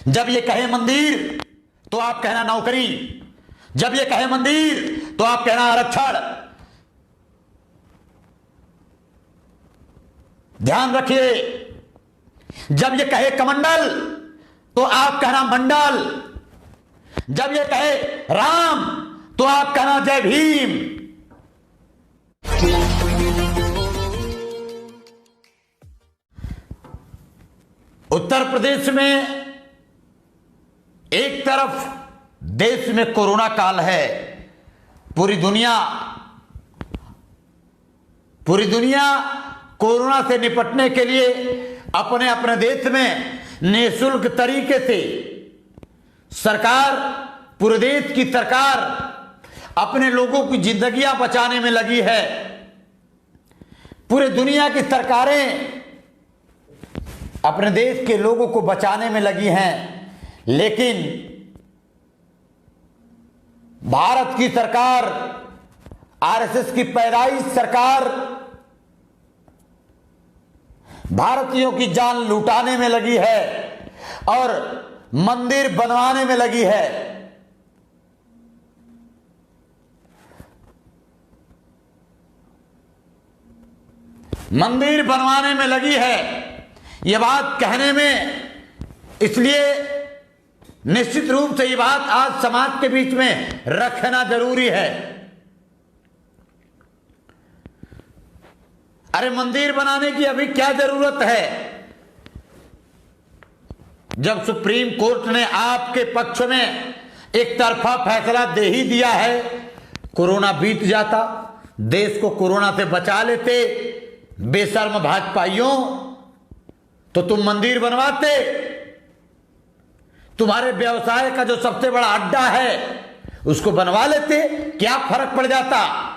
जब ये कहे मंदिर तो आप कहना नौकरी, जब ये कहे मंदिर तो आप कहना आरक्षण। ध्यान रखिए, जब ये कहे कमंडल तो आप कहना मंडल, जब ये कहे राम तो आप कहना जय भीम। उत्तर प्रदेश में एक तरफ देश में कोरोना काल है, पूरी दुनिया कोरोना से निपटने के लिए अपने अपने देश में निःशुल्क तरीके से सरकार, पूरे देश की सरकार अपने लोगों की जिंदगियां बचाने में लगी है। पूरे दुनिया की सरकारें अपने देश के लोगों को बचाने में लगी हैं, लेकिन भारत की सरकार, आरएसएस की पैदाइश सरकार भारतीयों की जान लुटाने में लगी है और मंदिर बनवाने में लगी है। मंदिर बनवाने में लगी है। यह बात कहने में इसलिए निश्चित रूप से ये बात आज समाज के बीच में रखना जरूरी है। अरे मंदिर बनाने की अभी क्या जरूरत है? जब सुप्रीम कोर्ट ने आपके पक्ष में एक तरफा फैसला दे ही दिया है, कोरोना बीत जाता, देश को कोरोना से बचा लेते बेशर्म भाजपाइयों, तो तुम मंदिर बनवाते। तुम्हारे व्यवसाय का जो सबसे बड़ा अड्डा है उसको बनवा लेते, क्या फर्क पड़ जाता?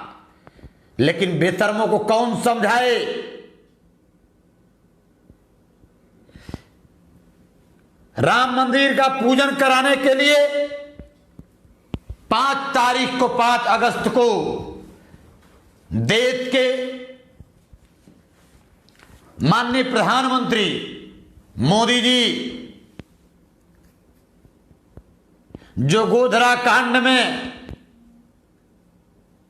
लेकिन बेशर्मों को कौन समझाए? राम मंदिर का पूजन कराने के लिए 5 तारीख को, 5 अगस्त को देश के माननीय प्रधानमंत्री मोदी जी जो गोधरा कांड में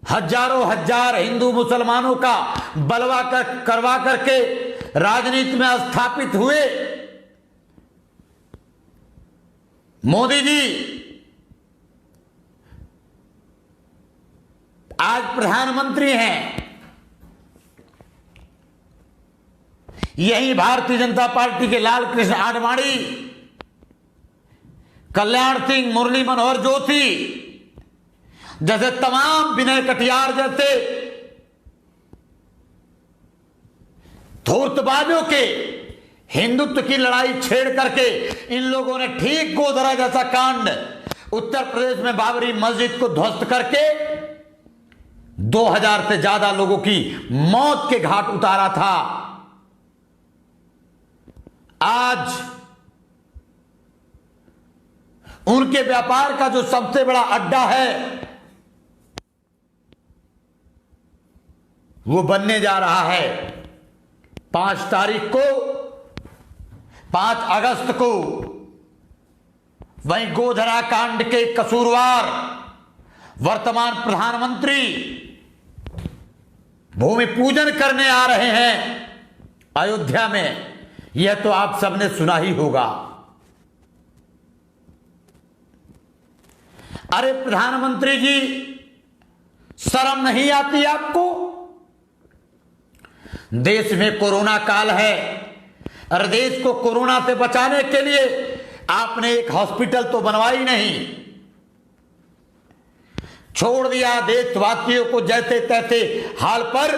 हजार हिंदू मुसलमानों का बलवा करवा करके राजनीति में स्थापित हुए, मोदी जी आज प्रधानमंत्री हैं। यही भारतीय जनता पार्टी के लाल कृष्ण आडवाणी, कल्याण सिंह, मुरली मनोहर जोशी जैसे तमाम, विनय कटियार जैसे धूर्तबाजों के हिंदुत्व की लड़ाई छेड़ करके इन लोगों ने ठीक गोधरा जैसा कांड उत्तर प्रदेश में बाबरी मस्जिद को ध्वस्त करके 2000 से ज्यादा लोगों की मौत के घाट उतारा था। आज उनके व्यापार का जो सबसे बड़ा अड्डा है वो बनने जा रहा है। 5 तारीख को, 5 अगस्त को वहीं गोधरा कांड के कसूरवार वर्तमान प्रधानमंत्री भूमि पूजन करने आ रहे हैं अयोध्या में। यह तो आप सबने सुना ही होगा। अरे प्रधानमंत्री जी, शर्म नहीं आती आपको? देश में कोरोना काल है और देश को कोरोना से बचाने के लिए आपने एक हॉस्पिटल तो बनवाई नहीं, छोड़ दिया देशवासियों को जैसे तैसे हाल पर।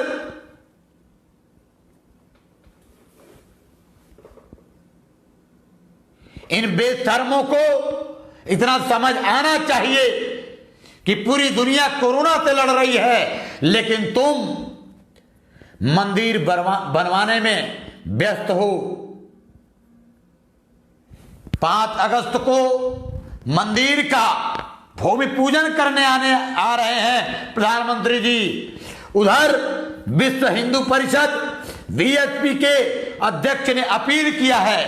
इन बेशर्मों को इतना समझ आना चाहिए कि पूरी दुनिया कोरोना से लड़ रही है, लेकिन तुम मंदिर बनवाने में व्यस्त हो। 5 अगस्त को मंदिर का भूमि पूजन करने आ रहे हैं प्रधानमंत्री जी। उधर विश्व हिंदू परिषद VHP के अध्यक्ष ने अपील किया है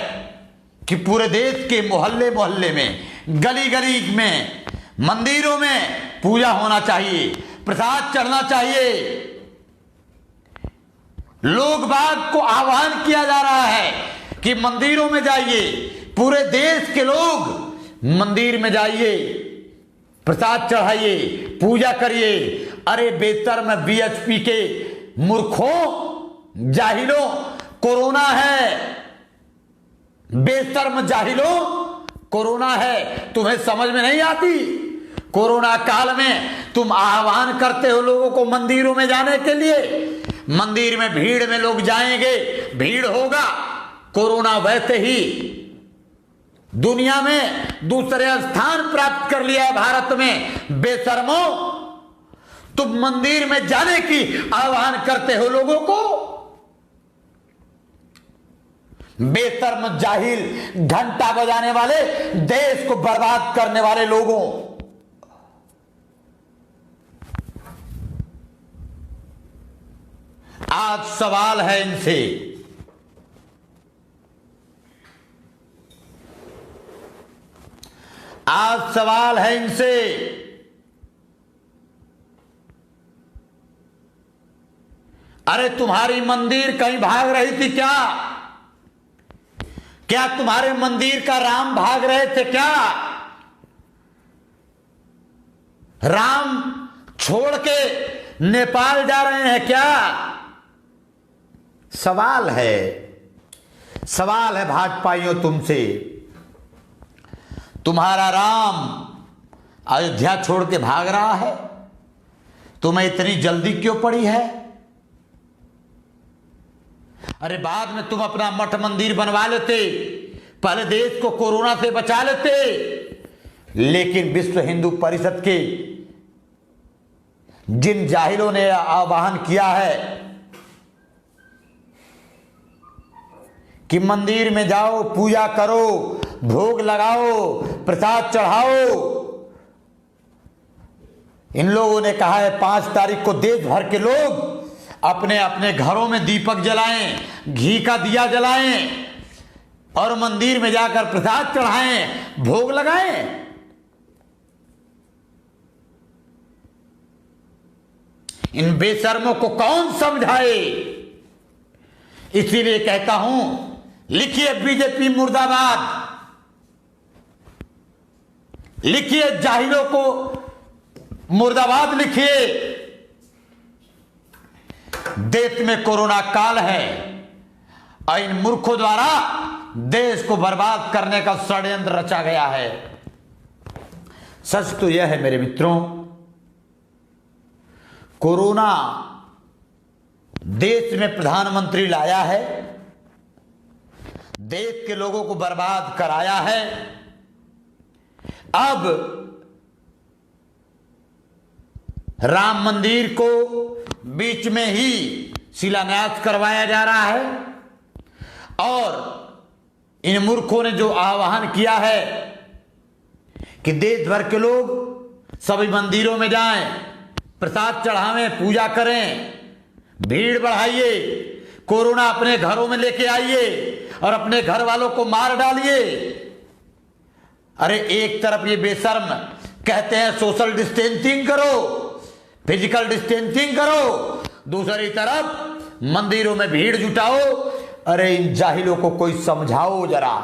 कि पूरे देश के मोहल्ले मोहल्ले में, गली गली में, मंदिरों में पूजा होना चाहिए, प्रसाद चढ़ना चाहिए। लोग बाग को आह्वान किया जा रहा है कि मंदिरों में जाइए, पूरे देश के लोग मंदिर में जाइए, प्रसाद चढ़ाइए, पूजा करिए। अरे बेशर्म बीएचपी के मूर्खों, जाहिलों, कोरोना है, बेशर्म जाहिलों, कोरोना है, तुम्हें समझ में नहीं आती? कोरोना काल में तुम आह्वान करते हो लोगों को मंदिरों में जाने के लिए। मंदिर में भीड़ में लोग जाएंगे, भीड़ होगा। कोरोना वैसे ही दुनिया में दूसरे स्थान प्राप्त कर लिया है भारत में। बेशर्मो, तुम मंदिर में जाने की आह्वान करते हो लोगों को। बेशर्म जाहिल, घंटा बजाने वाले, देश को बर्बाद करने वाले लोगों। आज सवाल है इनसे, आज सवाल है इनसे, अरे तुम्हारी मंदिर कहीं भाग रही थी क्या? क्या तुम्हारे मंदिर का राम भाग रहे थे क्या? राम छोड़ के नेपाल जा रहे हैं क्या? सवाल है, सवाल है भाजपाइयों तुमसे। तुम्हारा राम अयोध्या छोड़ के भाग रहा है, तुम्हें इतनी जल्दी क्यों पड़ी है? अरे बाद में तुम अपना मठ मंदिर बनवा लेते, पहले देश को कोरोना से बचा लेते। लेकिन विश्व हिंदू परिषद के जिन जाहिलों ने आह्वान किया है कि मंदिर में जाओ, पूजा करो, भोग लगाओ, प्रसाद चढ़ाओ, इन लोगों ने कहा है 5 तारीख को देश भर के लोग अपने अपने घरों में दीपक जलाएं, घी का दिया जलाएं और मंदिर में जाकर प्रसाद चढ़ाएं, भोग लगाएं। इन बेशर्मों को कौन समझाए? इसीलिए कहता हूं, लिखिए बीजेपी मुर्दाबाद, लिखिए जाहिलों को मुर्दाबाद लिखिए। देश में कोरोना काल है और इन मूर्खों द्वारा देश को बर्बाद करने का षड्यंत्र रचा गया है। सच तो यह है मेरे मित्रों, कोरोना देश में प्रधानमंत्री लाया है, देश के लोगों को बर्बाद कराया है। अब राम मंदिर को बीच में ही शिलान्यास करवाया जा रहा है और इन मूर्खों ने जो आह्वान किया है कि देश भर के लोग सभी मंदिरों में जाएं, प्रसाद चढ़ावें, पूजा करें, भीड़ बढ़ाइए, कोरोना अपने घरों में लेके आइए और अपने घर वालों को मार डालिए। अरे एक तरफ ये बेशर्म कहते हैं सोशल डिस्टेंसिंग करो, फिजिकल डिस्टेंसिंग करो, दूसरी तरफ मंदिरों में भीड़ जुटाओ। अरे इन जाहिलों को कोई समझाओ जरा,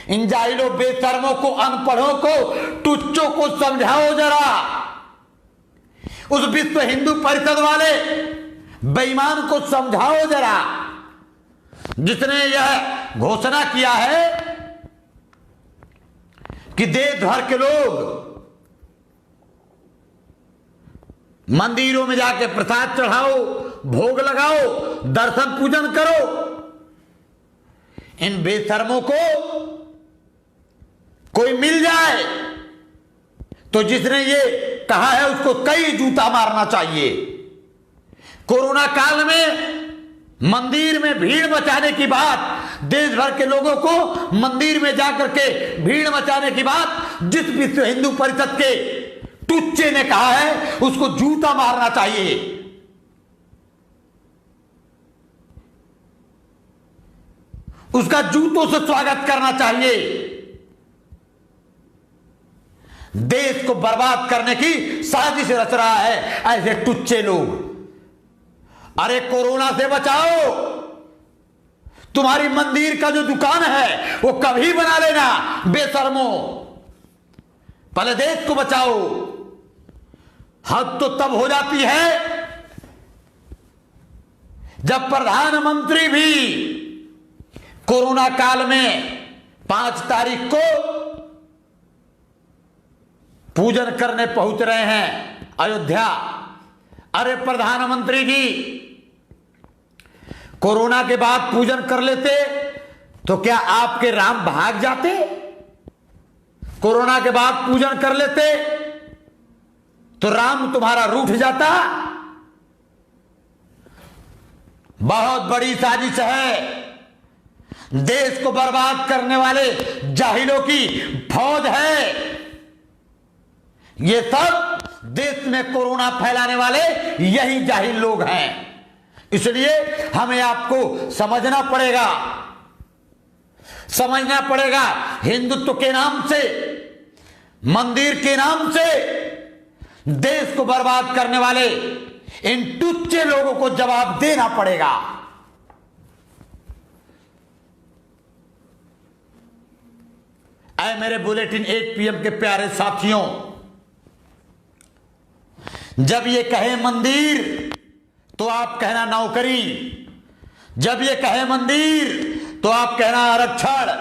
इन जाहिलों बेशर्मों को, अनपढ़ों को, टुच्चों को समझाओ जरा। उस विश्व हिंदू परिषद वाले बेईमान को समझाओ जरा, जिसने यह घोषणा किया है कि देश भर के लोग मंदिरों में जाके प्रसाद चढ़ाओ, भोग लगाओ, दर्शन पूजन करो। इन बेशर्मों को कोई मिल जाए तो जिसने ये कहा है उसको कई जूता मारना चाहिए। कोरोना काल में मंदिर में भीड़ मचाने की बात, देश भर के लोगों को मंदिर में जाकर के भीड़ मचाने की बात जिस विश्व हिंदू परिषद के टुच्चे ने कहा है उसको जूता मारना चाहिए। उसका जूतों से स्वागत करना चाहिए। देश को बर्बाद करने की साजिश रच रहा है ऐसे टुच्चे लोग। अरे कोरोना से बचाओ, तुम्हारी मंदिर का जो दुकान है वो कभी बना लेना बेशर्मो, पहले देश को बचाओ। हद तो तब हो जाती है जब प्रधानमंत्री भी कोरोना काल में 5 तारीख को पूजन करने पहुंच रहे हैं अयोध्या। अरे प्रधानमंत्री जी, कोरोना के बाद पूजन कर लेते तो क्या आपके राम भाग जाते? कोरोना के बाद पूजन कर लेते तो राम तुम्हारा रूठ जाता? बहुत बड़ी साजिश है। देश को बर्बाद करने वाले जाहिलों की फौज है। ये सब देश में कोरोना फैलाने वाले यही जाहिल लोग हैं। इसलिए हमें आपको समझना पड़ेगा हिंदुत्व के नाम से, मंदिर के नाम से देश को बर्बाद करने वाले इन टुच्चे लोगों को जवाब देना पड़ेगा। ऐ मेरे बुलेटिन 8 PM के प्यारे साथियों, जब ये कहे मंदिर तो आप कहना नौकरी, जब ये कहे मंदिर तो आप कहना आरक्षण,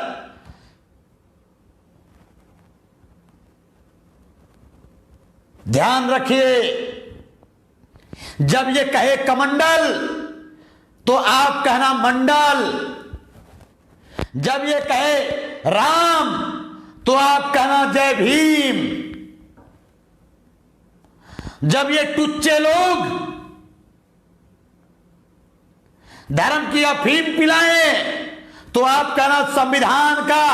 ध्यान रखिए। जब ये कहे कमंडल तो आप कहना मंडल, जब ये कहे राम तो आप कहना जय भीम। जब ये टुच्चे लोग धर्म की अफीम पिलाएं तो आप कहना संविधान का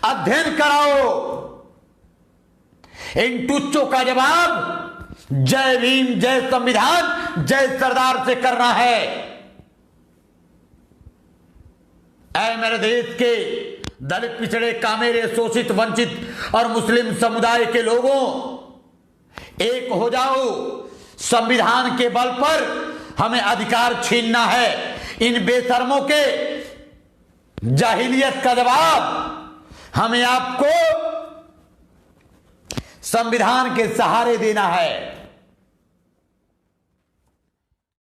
अध्ययन कराओ। इन टुच्चों का जवाब जय भीम, जय संविधान, जय सरदार से करना है। ऐ मेरे देश के दलित, पिछड़े, कामेरे, शोषित, वंचित और मुस्लिम समुदाय के लोगों, एक हो जाओ। संविधान के बल पर हमें अधिकार छीनना है। इन बेशर्मों के जाहिलियत का जवाब हमें आपको संविधान के सहारे देना है।